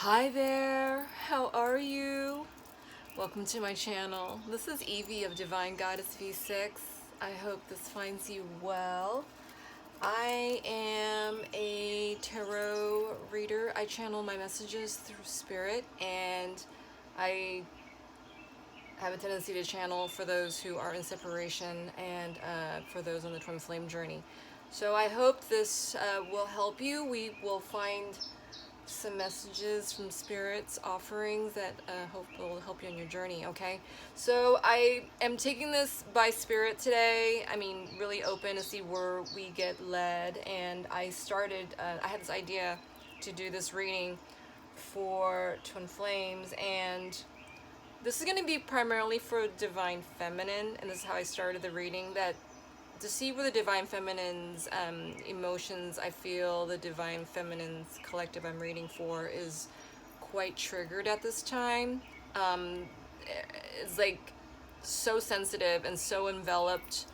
Hi there, how are you? Welcome to my channel. This is Evie of Divine Goddess V6. I hope this finds you well. I am a tarot reader. I channel my messages through spirit, and I have a tendency to channel for those who are in separation and for those on the twin flame journey. So I hope this will help you. We will find some messages from spirits, offerings that hope will help you on your journey. Okay, so I am taking this by spirit today. I mean, really open to see where we get led. And I had this idea to do this reading for twin flames, and this is going to be primarily for divine feminine, and this is how I started the reading, that to see where the divine feminine's emotions, I feel the divine feminine's collective I'm reading for is quite triggered at this time. It's like so sensitive and so enveloped,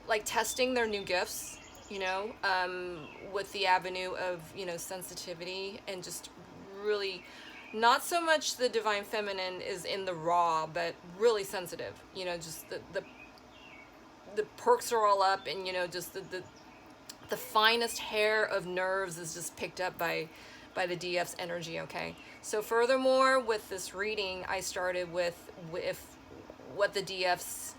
like testing their new gifts, with the avenue of, sensitivity, and just really not so much the divine feminine is in the raw, but really sensitive, just the perks are all up, and just the finest hair of nerves is just picked up by the DF's energy. Okay, so furthermore, with this reading, I started with what the DF's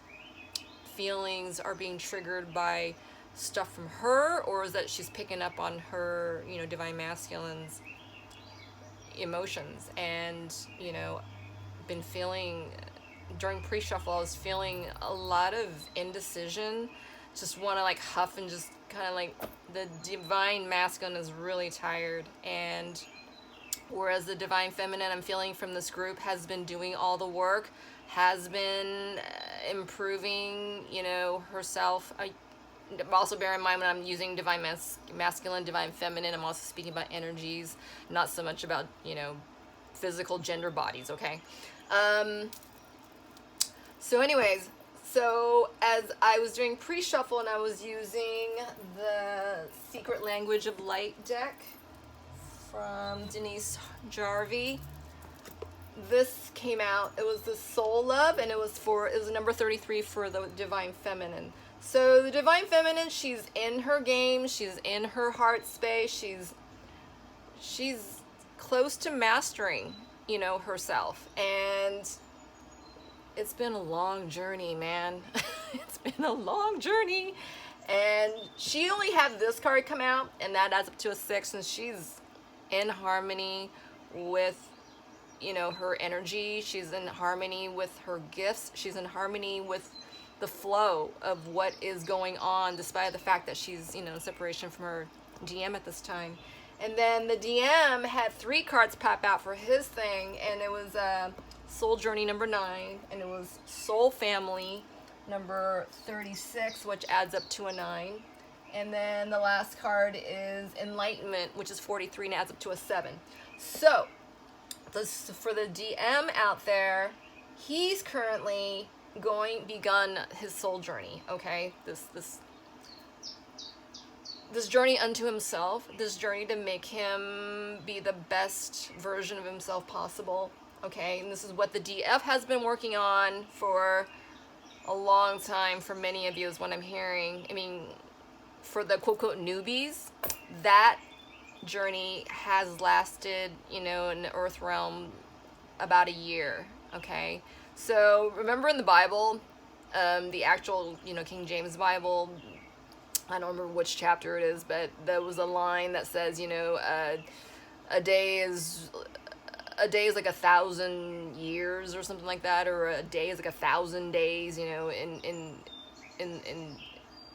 feelings are being triggered by stuff from her, or is that she's picking up on her divine masculine's emotions. And been feeling during pre-shuffle, I was feeling a lot of indecision, just want to like huff, and just kind of like the divine masculine is really tired, and whereas the divine feminine I'm feeling from this group has been doing all the work, has been improving herself. I also bear in mind, when I'm using divine masculine, divine feminine, I'm also speaking about energies, not so much about physical gender bodies. Okay. So anyways, so as I was doing pre-shuffle and I was using the Secret Language of Light deck from Denise Jarvie, this came out. It was the Soul Love, and it was number 33 for the Divine Feminine. So the Divine Feminine, she's in her game, she's in her heart space, she's close to mastering, herself. And it's been a long journey, man. It's been a long journey. And she only had this card come out, and that adds up to a 6, and she's in harmony with, her energy. She's in harmony with her gifts. She's in harmony with the flow of what is going on, despite the fact that she's, in separation from her DM at this time. And then the DM had 3 cards pop out for his thing, and it was Soul Journey number 9, and it was Soul Family number 36, which adds up to a 9. And then the last card is Enlightenment, which is 43 and adds up to a 7. So, for the DM out there, he's currently begun his soul journey. Okay, this journey unto himself, this journey to make him be the best version of himself possible. Okay, and this is what the DF has been working on for a long time. For many of you is what I'm hearing. I mean, for the quote-unquote newbies, that journey has lasted, in the earth realm about a year. Okay, so remember in the Bible, the actual, King James Bible, I don't remember which chapter it is, but there was a line that says, a day is like 1,000 years or something like that, or a day is like 1,000 days, in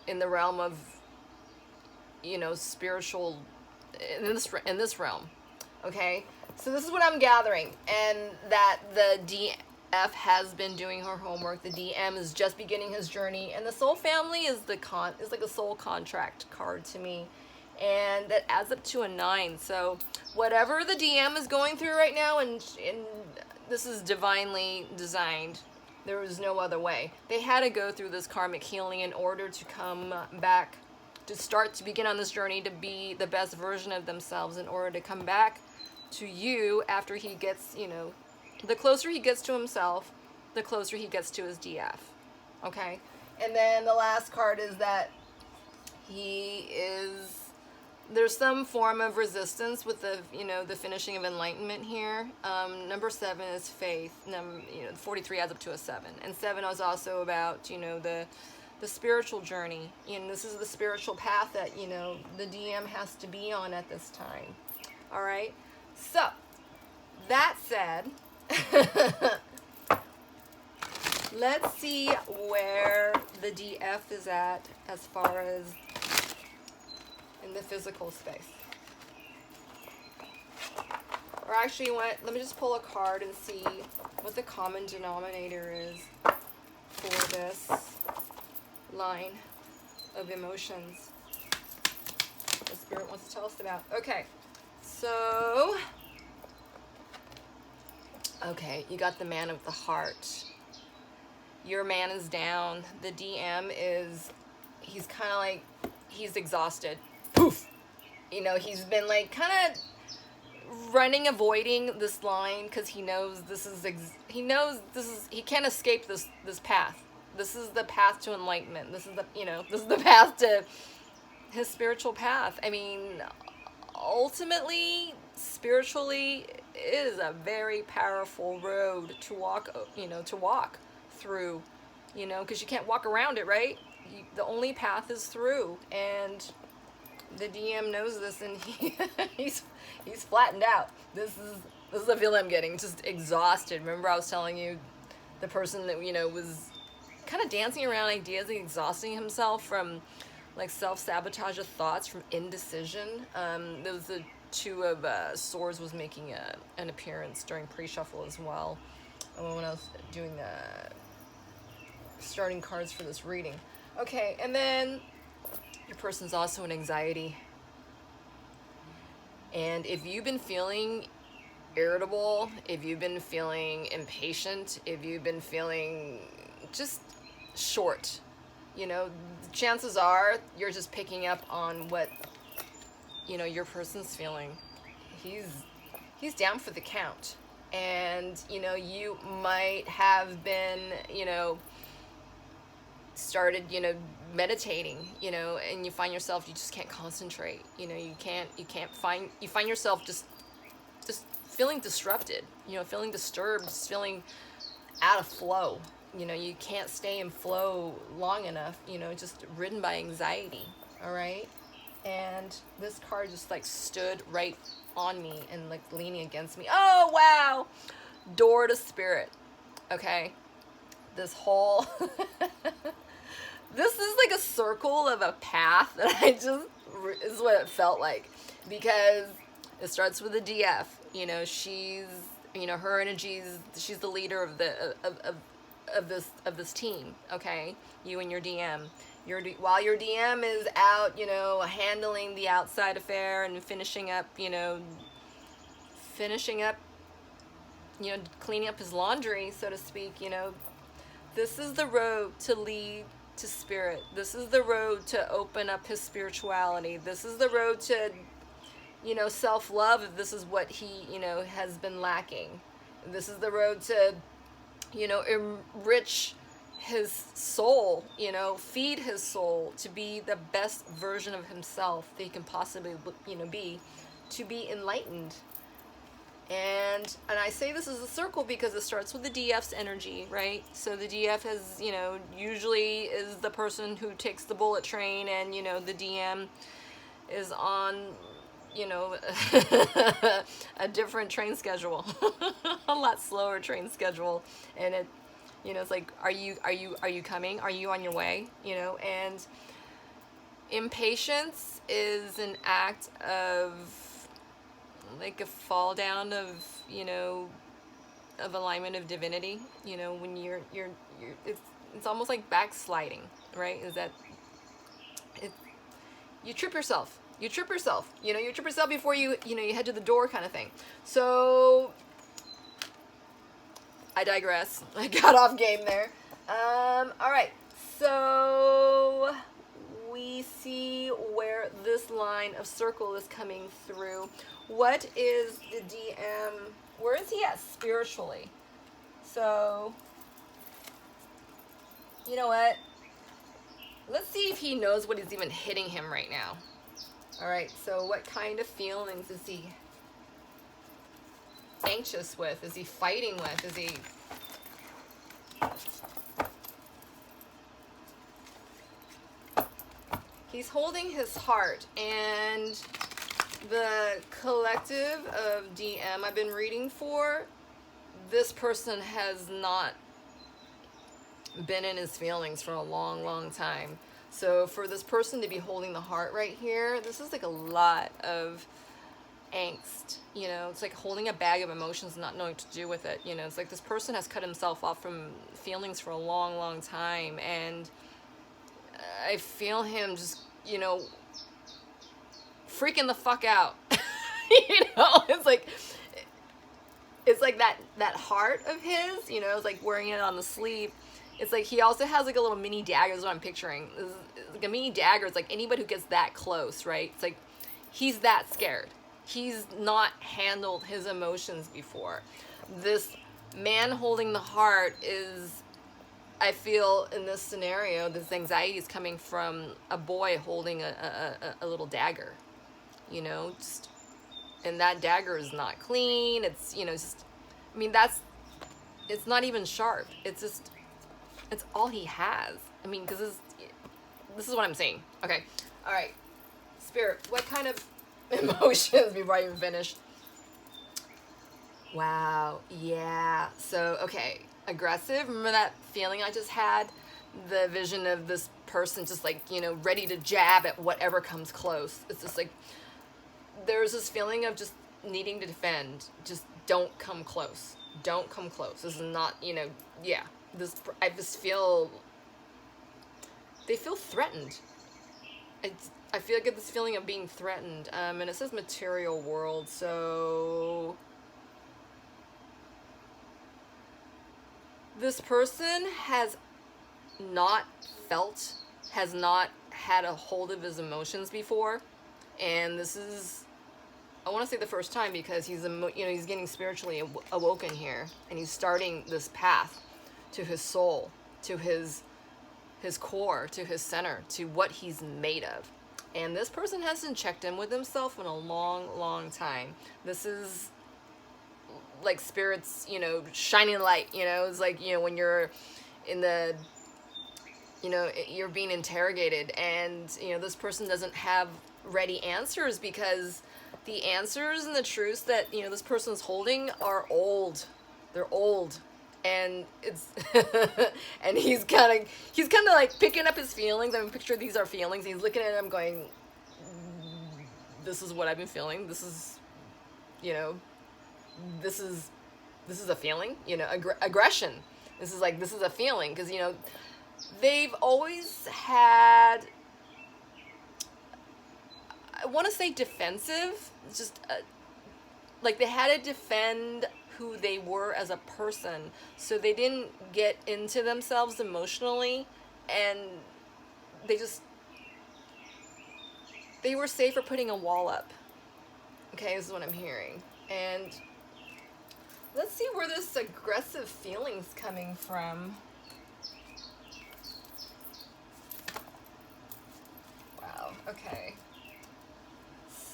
the realm of, spiritual, in this realm. Okay, so this is what I'm gathering, and that the DF has been doing her homework. The DM is just beginning his journey, and the Soul Family is like a soul contract card to me, and that adds up to a 9. So whatever the DM is going through right now, and this is divinely designed, there was no other way. They had to go through this karmic healing in order to come back, to begin on this journey to be the best version of themselves, in order to come back to you after he gets, you know, the closer he gets to himself, the closer he gets to his DF. Okay? And then the last card is that there's some form of resistance with the, you know, the finishing of enlightenment here. Number 7 is faith. 43 adds up to a 7. And 7 is also about, you know, the spiritual journey. And this is the spiritual path that, you know, the DM has to be on at this time. All right? So, that said, let's see where the DF is at as far as in the physical space. Or actually, let me just pull a card and see what the common denominator is for this line of emotions the Spirit wants to tell us about. Okay, so, okay, you got the Man of the Heart. Your man is down. The DM he's kind of like, he's exhausted. Poof! You know, he's been like kind of avoiding this line because he knows he can't escape this path. This is the path to enlightenment. This is the path to his spiritual path. I mean, ultimately, spiritually, it is a very powerful road to walk through, you know, because you can't walk around it, right? The only path is through, and the DM knows this, and he's flattened out. This is the feel I'm getting, just exhausted. Remember I was telling you the person that, you know, was kind of dancing around ideas and exhausting himself from like self-sabotage of thoughts, from indecision. Those the Two of Swords was making an appearance during pre-shuffle as well, when I was doing starting cards for this reading. Okay, and then your person's also in anxiety. And if you've been feeling irritable, if you've been feeling impatient, if you've been feeling just short, you know, chances are you're just picking up on what, you know, your person's feeling. He's down for the count. And, you know, you might have been, you know, started, you know, meditating, you know, and you find yourself, you just can't concentrate, you know, you find yourself just feeling disrupted, you know, feeling disturbed, just feeling out of flow, you know, you can't stay in flow long enough, you know, just ridden by anxiety. All right. And this card just like stood right on me and like leaning against me. Oh, wow. Door to Spirit. Okay. This whole this is like a circle of a path that is what it felt like, because it starts with a DF. You know, she's, you know, her energies, she's the leader of this team. Okay, you and your DM. While your DM is out, you know, handling the outside affair and finishing up, cleaning up his laundry, so to speak, you know, this is the road to lead to Spirit. This is the road to open up his spirituality. This is the road to, you know, self-love, if this is what he, you know, has been lacking. This is the road to, you know, enrich his soul, you know, feed his soul to be the best version of himself that he can possibly, you know, be, to be enlightened. And I say this is a circle because it starts with the DF's energy, right? So the DF has, you know, usually is the person who takes the bullet train, and, you know, the DM is on, you know, a different train schedule, a lot slower train schedule. And it, you know, it's like, are you coming? Are you on your way? You know, and impatience is an act of like a fall down of, you know, of alignment of divinity. You know, when you're it's almost like backsliding, right? Is that you trip yourself. You trip yourself. You know, you trip yourself before you head to the door, kind of thing. So I digress. I got off game there. All right. So we see where this line of circle is coming through. What is the DM? Where is he at spiritually? So, you know what? Let's see if he knows what is even hitting him right now. All right, so what kind of feelings is he anxious with? Is he fighting with? Is he... He's holding his heart, and the collective of DM I've been reading for, this person has not been in his feelings for a long, long time. So for this person to be holding the heart right here, this is like a lot of angst. You know, it's like holding a bag of emotions and not knowing what to do with it. You know, it's like this person has cut himself off from feelings for a long, long time, and I feel him just, you know, freaking the fuck out. You know, it's like that heart of his, you know, it's like wearing it on the sleeve. It's like he also has like a little mini dagger, is what I'm picturing. It's like a mini dagger. It's like anybody who gets that close, right? It's like he's that scared. He's not handled his emotions before. This man holding the heart is, I feel in this scenario, this anxiety is coming from a boy holding a little dagger, you know, just, and that dagger is not clean. It's, you know, just, I mean, it's not even sharp. It's just, it's all he has. I mean, because this is what I'm saying. Okay. All right. Spirit, what kind of emotions before I even finish? Wow. Yeah. So, okay. Aggressive. Remember that feeling I just had? The vision of this person just like, you know, ready to jab at whatever comes close. It's just like, there's this feeling of just needing to defend. Just don't come close. Don't come close. This is not, you know, yeah. I just feel, they feel threatened. I feel like this feeling of being threatened. And it says material world, so this person has not had a hold of his emotions before, and this is, I want to say the first time, because he's, you know, he's getting spiritually awoken here, and he's starting this path to his soul, to his core, to his center, to what he's made of. And this person hasn't checked in with himself in a long, long time. This is like spirits, you know, shining light, you know. It's like, you know, when you're in the, you know, you're being interrogated, and, you know, this person doesn't have ready answers, because the answers and the truths that, you know, this person's holding are old. They're old. And it's and he's kind of like picking up his feelings. I mean, picture these are feelings. He's looking at them going, this is what I've been feeling. This is, you know, this is a feeling, you know, aggression. This is a feeling, because, you know, they've always had, I want to say defensive, just like they had to defend who they were as a person, so they didn't get into themselves emotionally, and they were safer putting a wall up. Okay, this is what I'm hearing. And let's see where this aggressive feeling's coming from. Wow, okay.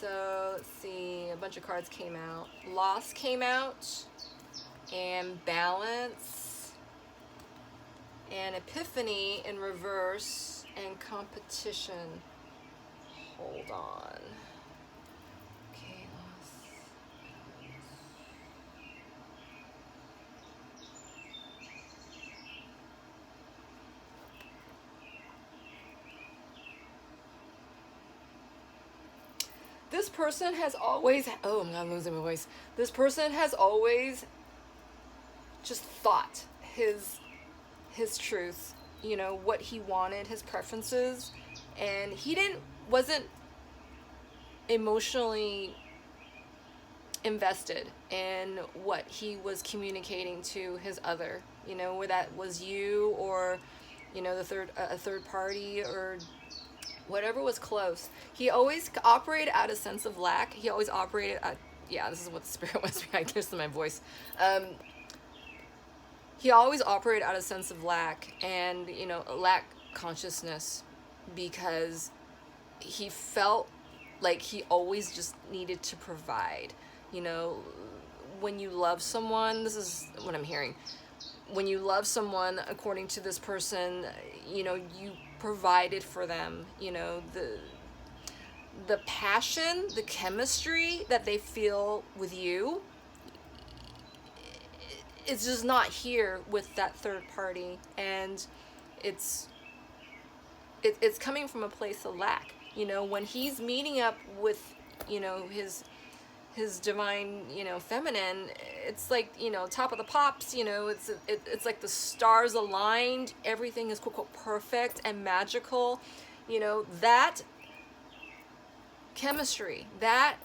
So, let's see, a bunch of cards came out. Loss came out, and balance, and epiphany in reverse, and competition. Hold on. Okay, loss. This person has always, oh, I'm not losing my voice. This person has always just thought his truth, you know, what he wanted, his preferences, and he wasn't emotionally invested in what he was communicating to his other, you know, whether that was you or, you know, a third party, or whatever was close. He always operated out of sense of lack. He always operated at, yeah, this is what the spirit wants me. I guess in my voice. He always operated out of sense of lack and, you know, lack consciousness, because he felt like he always just needed to provide. You know, when you love someone, this is what I'm hearing. When you love someone, according to this person, you know, you provided for them. You know, the passion, the chemistry that they feel with you, it's just not here with that third party, and it's coming from a place of lack. You know, when he's meeting up with, you know, his divine, you know, feminine, it's like, you know, top of the pops, you know, it's like the stars aligned, everything is quote, quote, perfect and magical. You know, that chemistry, that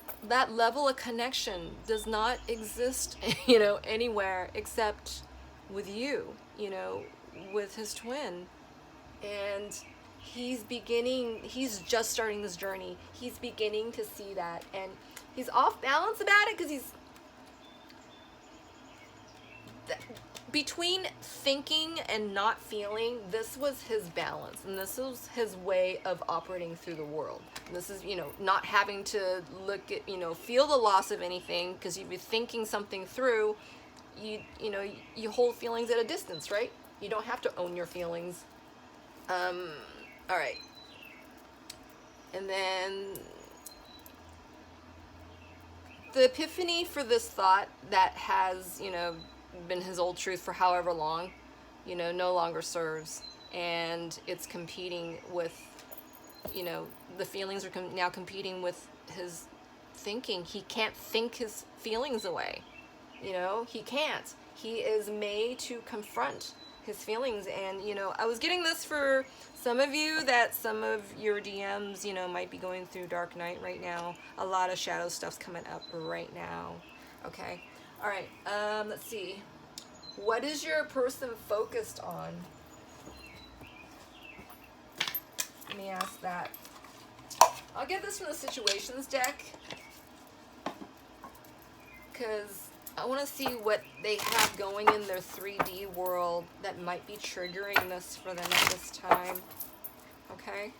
level of connection does not exist, you know, anywhere except with you, you know, with his twin. And he's just starting this journey. He's beginning to see that, and he's off balance about it, because he's between thinking and not feeling. This was his balance, and this was his way of operating through the world. And this is, you know, not having to look at, you know, feel the loss of anything, because you'd be thinking something through. You know, you hold feelings at a distance, right? You don't have to own your feelings. All right. And then the epiphany for this thought that has, you know, been his old truth for however long, you know, no longer serves. And it's competing with, you know, the feelings are now competing with his thinking. He can't think his feelings away. You know, he can't. He is made to confront his feelings. And, you know, I was getting this for some of you, that some of your DMs, you know, might be going through dark night right now. A lot of shadow stuff's coming up right now. Okay. All right. Let's see. What is your person focused on? Let me ask that. I'll get this from the situations deck, because I want to see what they have going in their 3D world that might be triggering this for them at this time. Okay?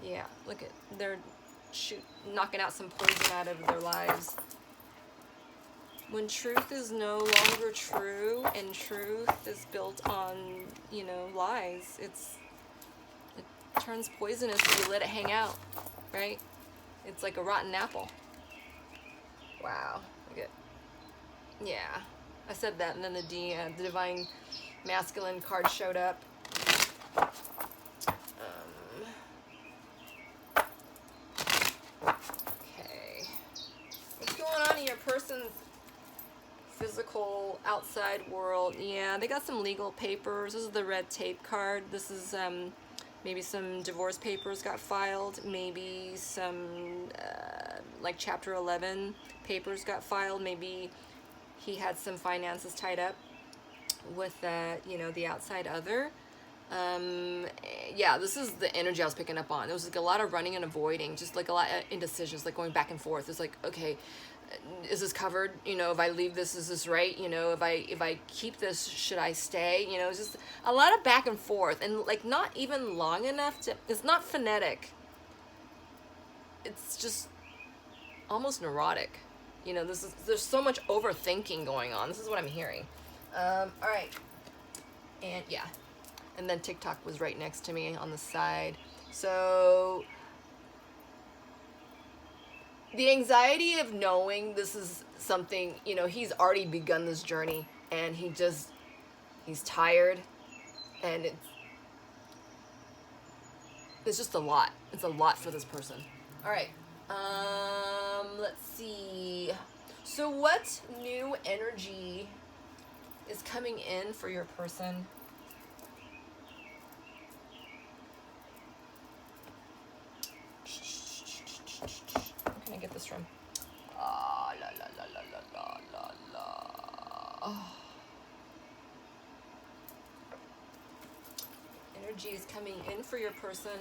Yeah, look at, they're knocking out some poison out of their lives. When truth is no longer true, and truth is built on, you know, lies, it turns poisonous if you let it hang out, right? It's like a rotten apple. Wow, look at, yeah, I said that, and then the divine masculine card showed up. Okay, what's going on in your person's physical outside world? Yeah, they got some legal papers. This is the red tape card. This is maybe some divorce papers got filed, maybe some like chapter 11 papers got filed. Maybe he had some finances tied up with you know, the outside other. Yeah, this is the energy I was picking up on. There was like a lot of running and avoiding, just like a lot of indecisions, like going back and forth. It's like, okay, is this covered? You know, if I leave this, is this right? You know, if I keep this, should I stay? You know, it's just a lot of back and forth, and like not even long enough to, it's not phonetic. It's just almost neurotic. You know, there's so much overthinking going on. This is what I'm hearing. All right. And yeah. And then TikTok was right next to me on the side. So the anxiety of knowing this is something, you know, he's already begun this journey, and he's tired, and it's just a lot. It's a lot for this person. All right. Let's see. So what new energy is coming in for your person? Where can I get this from? Ah, la la la la la la la la. Oh. energy is coming in for your person.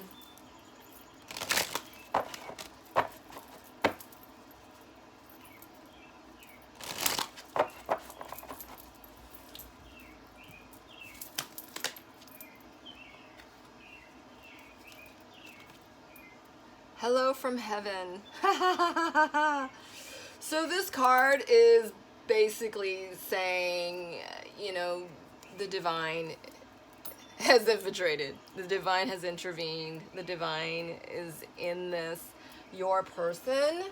Hello from heaven. So this card is basically saying, you know, the divine has infiltrated. The divine has intervened. The divine is in this. Your person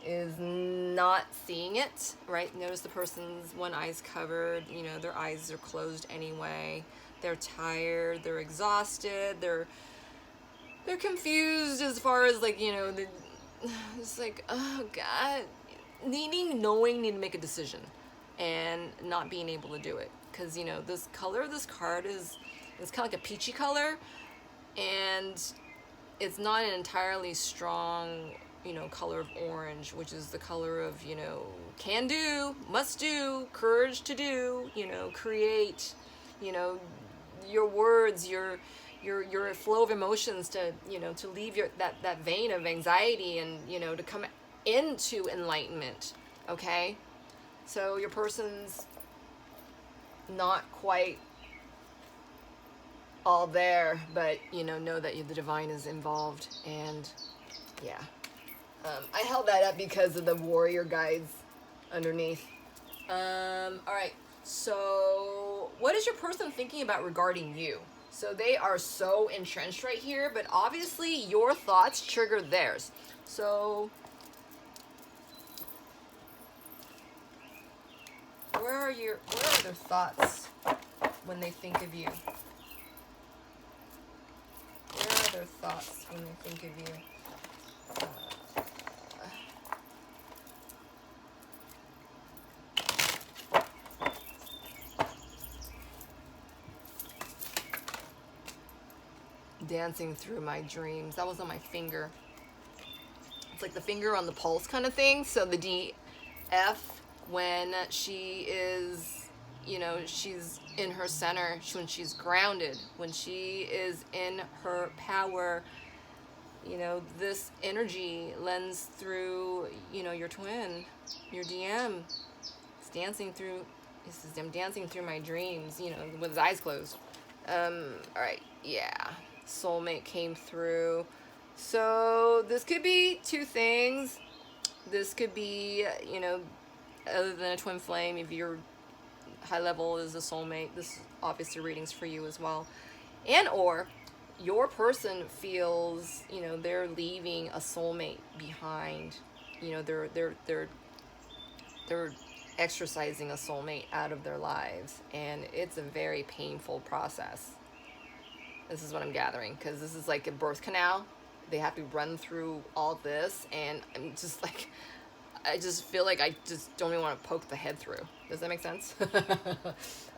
is not seeing it, right? Notice the person's one eye's covered. You know, their eyes are closed anyway. They're tired. They're exhausted. They're confused as far as, like, you know, it's like, oh God, needing to make a decision and not being able to do it. Because, you know, this color of this card is, it's kind of like a peachy color, and it's not an entirely strong, you know, color of orange, which is the color of, you know, can do, must do, courage to do, you know, create, you know, your words, your flow of emotions to, you know, to leave your that vein of anxiety and, you know, to come into enlightenment. Okay, so your person's not quite all there, but, you know that the divine is involved. And yeah, I held that up because of the warrior guides underneath. All right, so what is your person thinking about regarding you? So they are so entrenched right here, but obviously your thoughts trigger theirs. So where are their thoughts when they think of you? Where are their thoughts when they think of you? Dancing through my dreams. That was on my finger. It's like the finger on the pulse kind of thing. So the DF, when she is, you know, she's in her center, when she's grounded, when she is in her power, you know, this energy lends through, you know, your twin, your DM. It's dancing through, this is him dancing through my dreams, you know, with his eyes closed. All right, yeah. Soulmate came through. So this could be two things. This could be, you know, other than a twin flame, if your high level is a soulmate, this obviously readings for you as well. And or your person feels, you know, they're leaving a soulmate behind. You know, they're exercising a soulmate out of their lives, and it's a very painful process. This is what I'm gathering, because this is like a birth canal. They have to run through all this, and I'm just like, I just feel like I just don't even want to poke the head through. Does that make sense?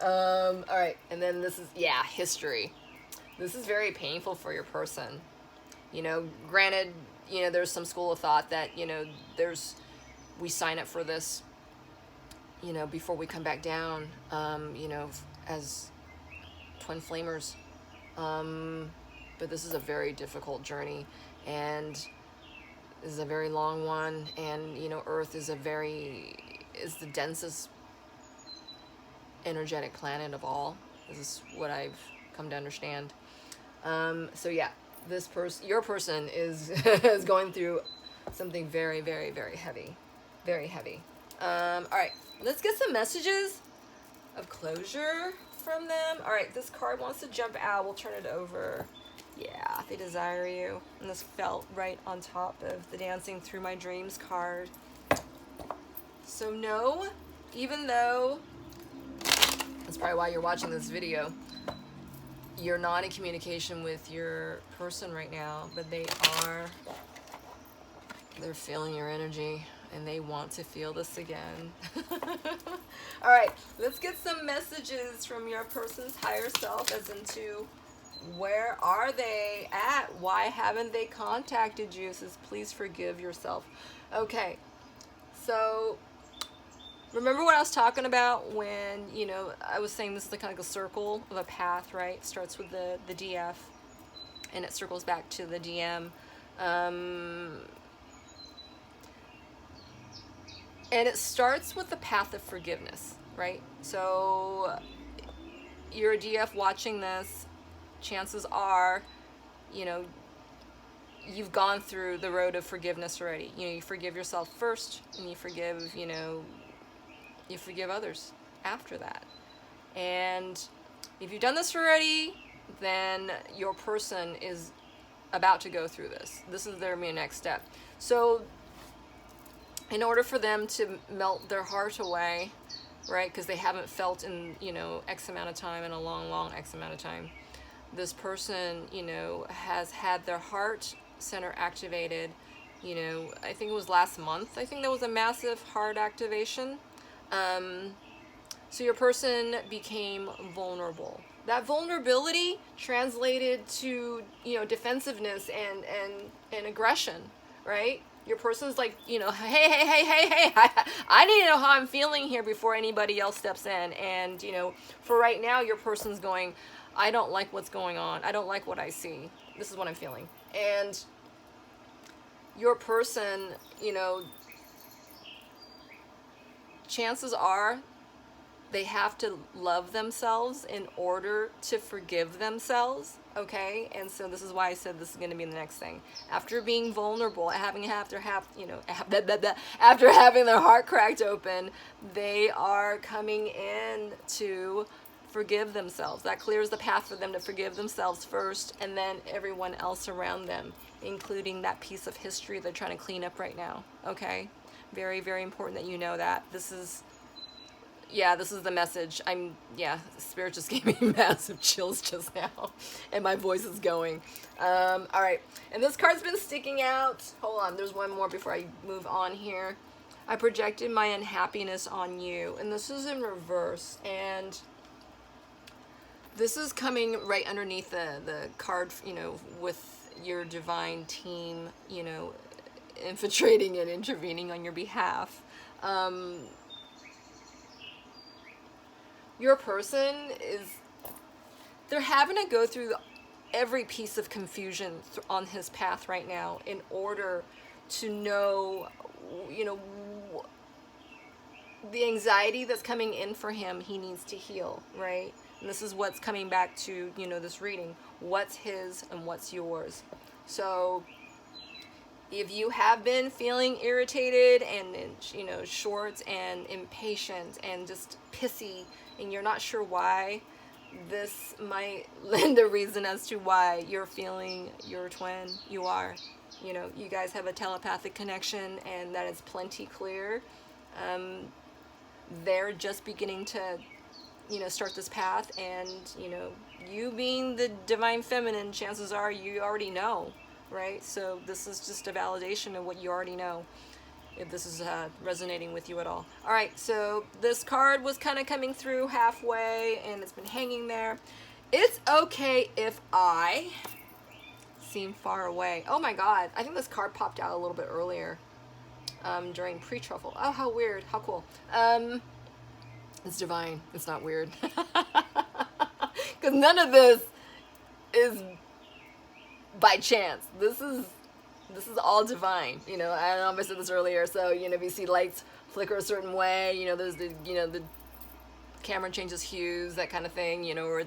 All right, and then this is, yeah, history. This is very painful for your person. You know, granted, you know, there's some school of thought that, you know, we sign up for this, you know, before we come back down, you know, as twin flamers. But this is a very difficult journey, and this is a very long one, and, you know, Earth is is the densest energetic planet of all. This is what I've come to understand. So yeah, your person is is going through something very, very, very heavy. Very heavy. All right, let's get some messages of closure from them. All right, this card wants to jump out. We'll turn it over. Yeah, they desire you. And this felt right on top of the Dancing Through My Dreams card. So no, even though, that's probably why you're watching this video, you're not in communication with your person right now, but they're feeling your energy, and they want to feel this again. All right, let's get some messages from your person's higher self, as into where are they at? Why haven't they contacted you? Says, please forgive yourself. Okay, so Remember what I was talking about when, you know, I was saying this is like kind of like a circle of a path, right? It starts with the DF and it circles back to the DM. And it starts with the path of forgiveness, right? So you're a DF watching this, chances are, you know, you've gone through the road of forgiveness already. You know, you forgive yourself first, and you forgive, you know, you forgive others after that. And if you've done this already, then your person is about to go through this. This is their next step. So in order for them to melt their heart away, right, because they haven't felt in, you know, X amount of time, in a long X amount of time, this person, you know, has had their heart center activated, you know, I think it was last month. I think there was a massive heart activation. So your person became vulnerable. That vulnerability translated to, you know, defensiveness and aggression, right? Your person's like, you know, hey, I need to know how I'm feeling here before anybody else steps in. And, you know, for right now, your person's going, I don't like what's going on. I don't like what I see. This is what I'm feeling. And your person, you know, chances are they have to love themselves in order to forgive themselves, okay? And so this is why I said this is going to be the next thing. After being vulnerable, after having their heart cracked open, they are coming in to forgive themselves. That clears the path for them to forgive themselves first, and then everyone else around them, including that piece of history they're trying to clean up right now, okay? Very, very important that you know that. This is the message. Spirit just gave me massive chills just now, and my voice is going. All right, and this card's been sticking out. Hold on, there's one more before I move on here. I projected my unhappiness on you, and this is in reverse, and this is coming right underneath the card, you know, with your divine team, you know, infiltrating and intervening on your behalf. Your person they're having to go through every piece of confusion on his path right now in order to know, you know, the anxiety that's coming in for him, he needs to heal, right? And this is what's coming back to, you know, this reading. What's his and what's yours? So if you have been feeling irritated and, you know, short and impatient and just pissy, and you're not sure why, this might lend a reason as to why you're feeling your twin. You are. You know, you guys have a telepathic connection, and that is plenty clear. They're just beginning to, you know, start this path, and, you know, you being the divine feminine, chances are you already know, right? So this is just a validation of what you already know, if this is resonating with you at all. All right, so this card was kind of coming through halfway, and it's been hanging there. It's okay if I seem far away. Oh my God, I think this card popped out a little bit earlier during pre-truffle. Oh, how weird, how cool. It's divine, it's not weird. Because none of this is by chance. This is all divine, you know. I don't know if I said this earlier. So, you know, if you see lights flicker a certain way, you know, there's the camera changes hues, that kind of thing, you know, or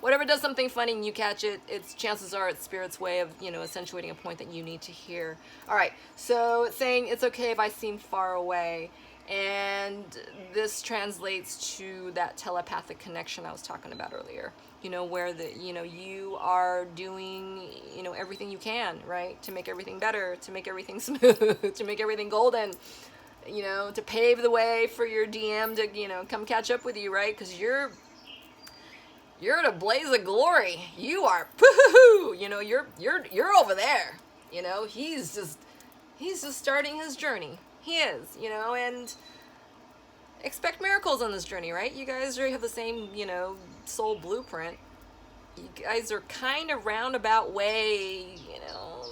whatever does something funny and you catch it, it's chances are it's Spirit's way of, you know, accentuating a point that you need to hear. All right, so it's saying it's okay if I seem far away, and this translates to that telepathic connection I was talking about earlier. You know, where you are doing, you know, everything you can, right, to make everything better, to make everything smooth, to make everything golden, you know, to pave the way for your DM to, you know, come catch up with you, right? Because you're in a blaze of glory. You are, you know, you're over there. You know, he's just starting his journey. He is, you know, and expect miracles on this journey, right? You guys already have the same, you know, soul blueprint. You guys are kind of roundabout way, you know,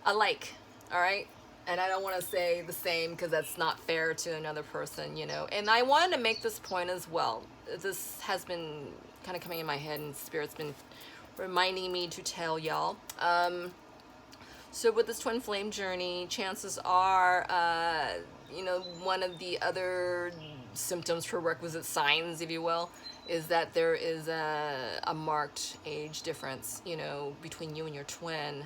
alike, all right? And I don't want to say the same because that's not fair to another person, you know. And I wanted to make this point as well. This has been kind of coming in my head, and Spirit's been reminding me to tell y'all. So with this twin flame journey, chances are, you know, one of the other symptoms, prerequisite signs, if you will, is that there is a marked age difference, you know, between you and your twin.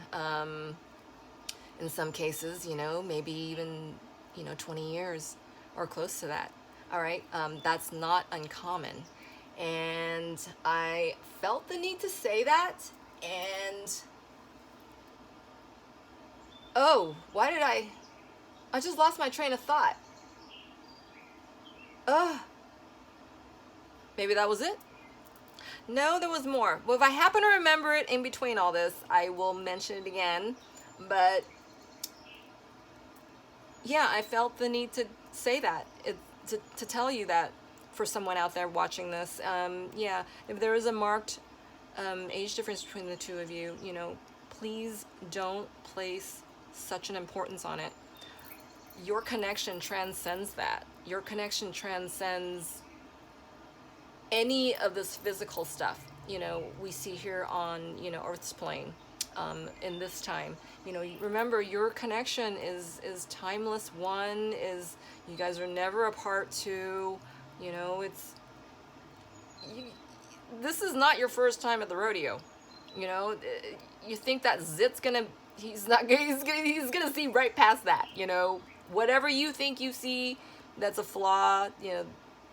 In some cases, you know, maybe even, you know, 20 years or close to that. All right. That's not uncommon. And I felt the need to say that. And, oh, why did I just lost my train of thought. Ugh. Maybe that was it? No, there was more. Well, if I happen to remember it in between all this, I will mention it again. But yeah, I felt the need to say that, to tell you that for someone out there watching this. Yeah, if there is a marked age difference between the two of you, you know, please don't place such an importance on it. Your connection transcends that. Your connection transcends any of this physical stuff, you know, we see here on, you know, Earth's plane. In this time, you know, remember your connection is timeless. One is, you guys are never apart. Two, you know, this is not your first time at the rodeo. You know, you think that Zit's he's gonna see right past that. You know, whatever you think you see that's a flaw, you know,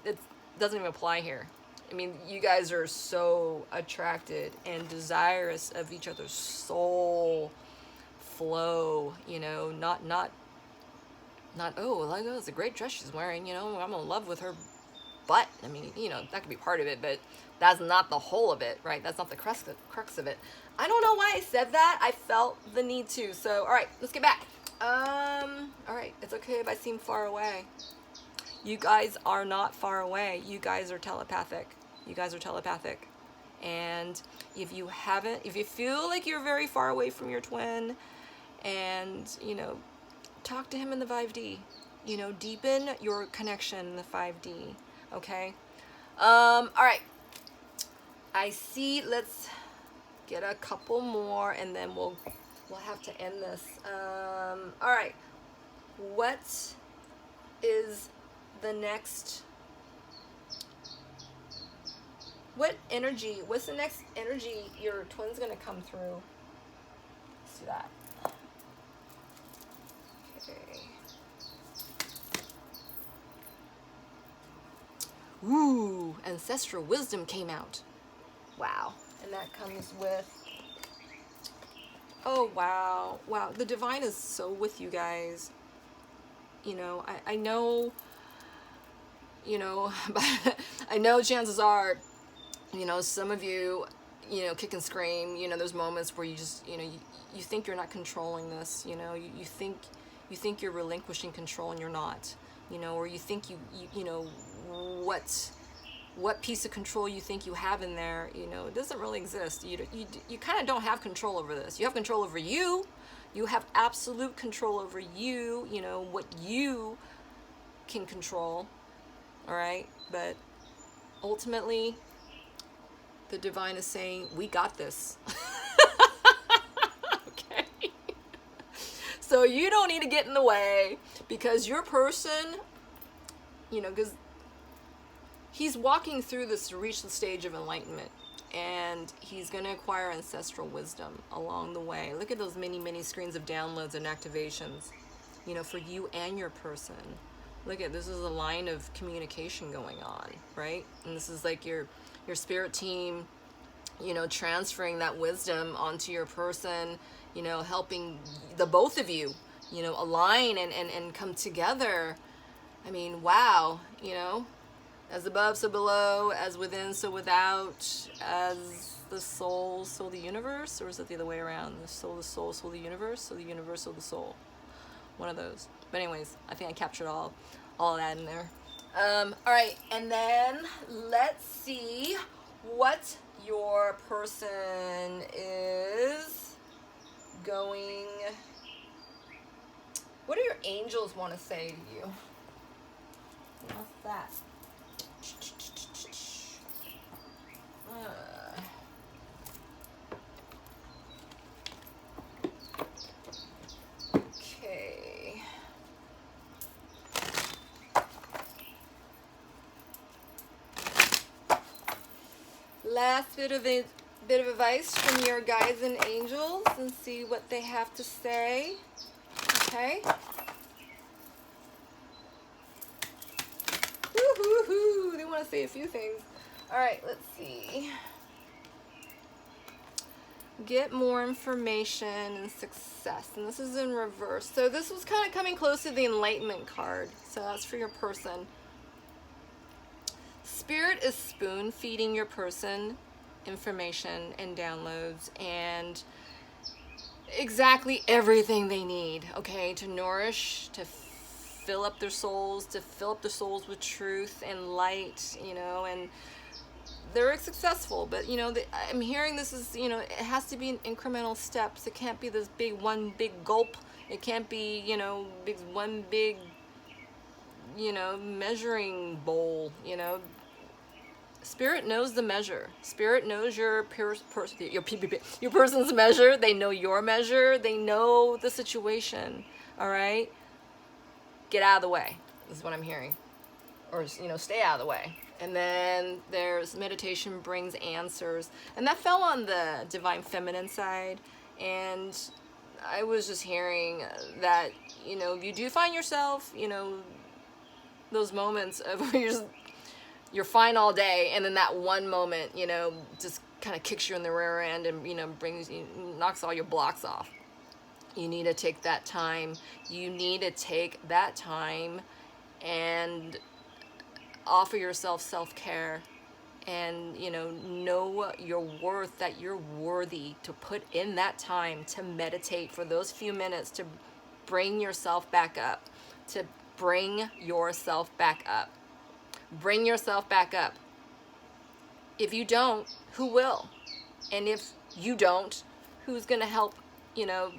it doesn't even apply here. I mean, you guys are so attracted and desirous of each other's soul flow, you know, not, oh, like, oh, it's a great dress she's wearing, you know, I'm in love with her butt. I mean, you know, that could be part of it, but that's not the whole of it, right? That's not the crux of it. I don't know why I said that. I felt the need to. So, all right, let's get back. All right, it's okay if I seem far away. You guys are not far away. You guys are telepathic. You guys are telepathic. And if you feel like you're very far away from your twin, and, you know, talk to him in the 5D. You know, deepen your connection in the 5D. Okay? All right. I see. Let's get a couple more, and then we'll have to end this. All right. What is the next? What's the next energy your twin's gonna come through? Let's do that. Okay. Ooh, ancestral wisdom came out. Wow. And that comes with, oh, wow. Wow. The divine is so with you guys. You know, I know, you know, but I know chances are, you know, some of you, you know, kick and scream, you know, there's moments where you just, you know, you think you're not controlling this, you know, you think you're relinquishing control and you're not, you know, or you think you know, what piece of control you think you have in there, you know, it doesn't really exist. You kind of don't have control over this. You have control over you. You have absolute control over you, you know, what you can control, all right? But ultimately, the divine is saying, we got this. Okay? So you don't need to get in the way, because your person, you know, because he's walking through this to reach the stage of enlightenment, and he's going to acquire ancestral wisdom along the way. Look at those many screens of downloads and activations, you know, for you and your person. Look at, this is a line of communication going on, right? And this is like your spirit team, you know, transferring that wisdom onto your person, you know, helping the both of you, you know, align and come together. I mean, wow, you know, as above, so below, as within, so without, as the soul, so the universe, or is it the other way around? The soul, so the universe, so the universe, so the soul. One of those. But anyways, I think I captured all of that in there. All right, and then let's see what your person is going. What angels want to say to you? What's that? Okay. Last bit of advice from your guides and angels, and see what they have to say. Okay. Woo-hoo-hoo. They want to say a few things. All right, let's see. Get more information and success. And this is in reverse. So this was kind of coming close to the enlightenment card. So that's for your person. Spirit is spoon feeding your person information and downloads and exactly everything they need, okay, to nourish, to fill up their souls, with truth and light, you know, and they're successful. But, you know, I'm hearing this is, you know, it has to be in incremental steps. It can't be this one big gulp. It can't be, you know, one big, you know, measuring bowl, you know. Spirit knows the measure. Spirit knows your person's measure. They know your measure. They know the situation. All right? Get out of the way is what I'm hearing. Or, you know, stay out of the way. And then there's meditation brings answers. And that fell on the divine feminine side. And I was just hearing that, you know, you do find yourself, you know, those moments of where you're fine all day, and then that one moment, you know, just kind of kicks you in the rear end and, you know, knocks all your blocks off. You need to take that time. You need to take that time and offer yourself self-care and, you know your worth, that you're worthy to put in that time to meditate for those few minutes, to bring yourself back up, Bring yourself back up. If you don't, who will? And if you don't, who's going to help? You know,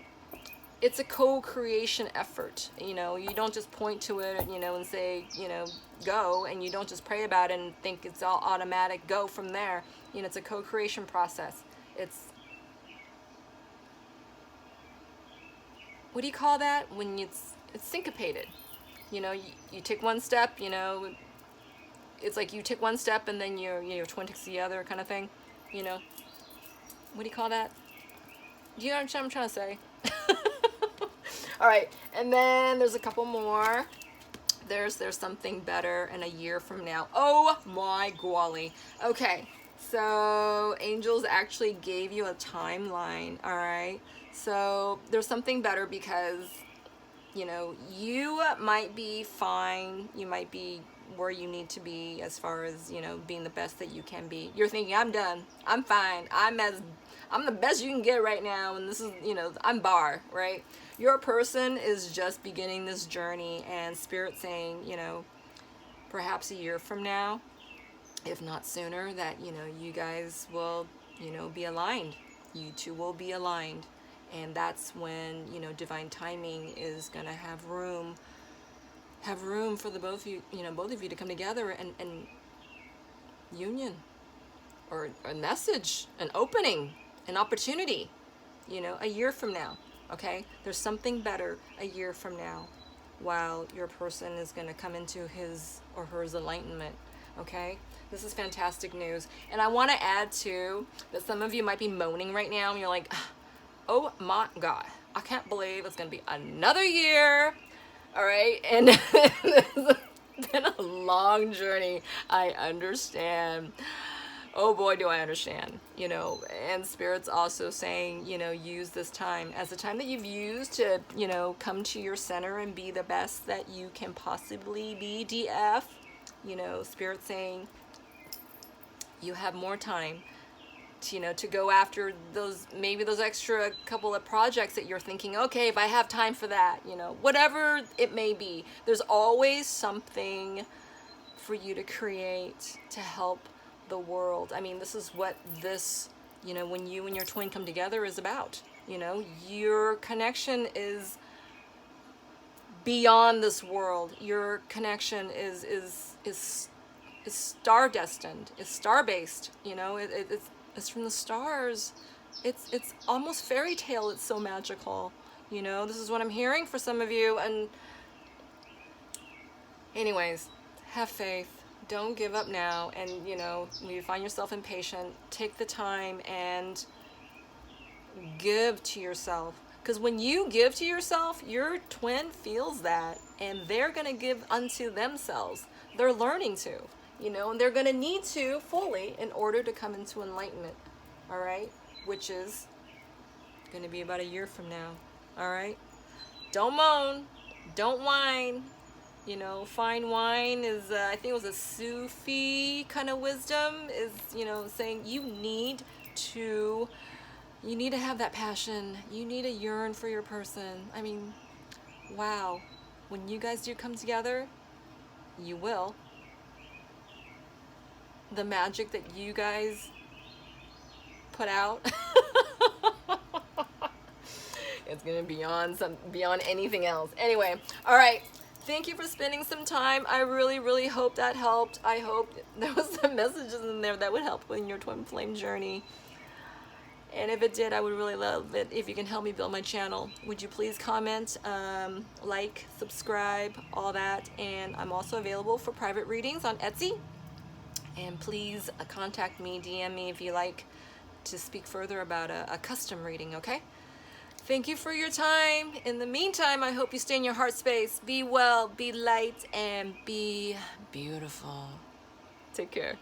it's a co-creation effort. You know, you don't just point to it, you know, and say, you know, go, and you don't just pray about it and think it's all automatic, go from there. You know, it's a co-creation process. It's, what do you call that? When it's syncopated. You know, you take one step, you know, it's like you take one step and then your twin takes the other kind of thing, you know. What do you call that? Do you know what I'm trying to say? All right, and then there's a couple more. There's something better in a year from now. Oh my golly. Okay, so angels actually gave you a timeline, all right? So there's something better because, you know, you might be fine. You might be where you need to be as far as, you know, being the best that you can be. You're thinking, I'm done. I'm fine. I'm the best you can get right now. And this is, you know, I'm bar, right? Your person is just beginning this journey, and Spirit saying, you know, perhaps a year from now, if not sooner, that, you know, you guys will, you know, be aligned. You two will be aligned. And that's when, you know, divine timing is going to have room for the both of you to come together and union, or a message, an opening, an opportunity, you know, a year from now. Okay, there's something better a year from now, while your person is going to come into his or her enlightenment. Okay, this is fantastic news. And I want to add too that some of you might be moaning right now and you're like, oh my God, I can't believe it's going to be another year. All right, and it's been a long journey. I understand. Oh boy, do I understand. You know, and Spirit's also saying, you know, use this time as the time that you've used to, you know, come to your center and be the best that you can possibly be, DF. You know, Spirit's saying you have more time to, you know, to go after those, maybe those extra couple of projects that you're thinking, okay, if I have time for that, you know, whatever it may be, there's always something for you to create to help the world. I mean, this is what this, you know, when you and your twin come together is about. You know, your connection is beyond this world. Your connection is star destined, is star based. You know, it's from the stars. It's almost fairy tale. It's so magical. You know, this is what I'm hearing for some of you. And anyways, have faith. Don't give up now. And you know, when you find yourself impatient, take the time and give to yourself. Because when you give to yourself, your twin feels that, and they're going to give unto themselves. They're learning to, you know, and they're going to need to fully in order to come into enlightenment, all right? Which is going to be about a year from now, all right? Don't moan. Don't whine. You know, fine wine is, I think it was a Sufi kind of wisdom, is, you know, saying you need to have that passion. You need to yearn for your person. I mean, wow. When you guys do come together, you will. The magic that you guys put out, it's gonna be beyond anything else. Anyway, all right. Thank you for spending some time. I really, really hope that helped. I hope there was some messages in there that would help in your twin flame journey. And if it did, I would really love it if you can help me build my channel. Would you please comment, like, subscribe, all that. And I'm also available for private readings on Etsy. And please contact me, DM me if you like to speak further about a custom reading, okay? Thank you for your time. In the meantime, I hope you stay in your heart space. Be well, be light, and be beautiful. Take care.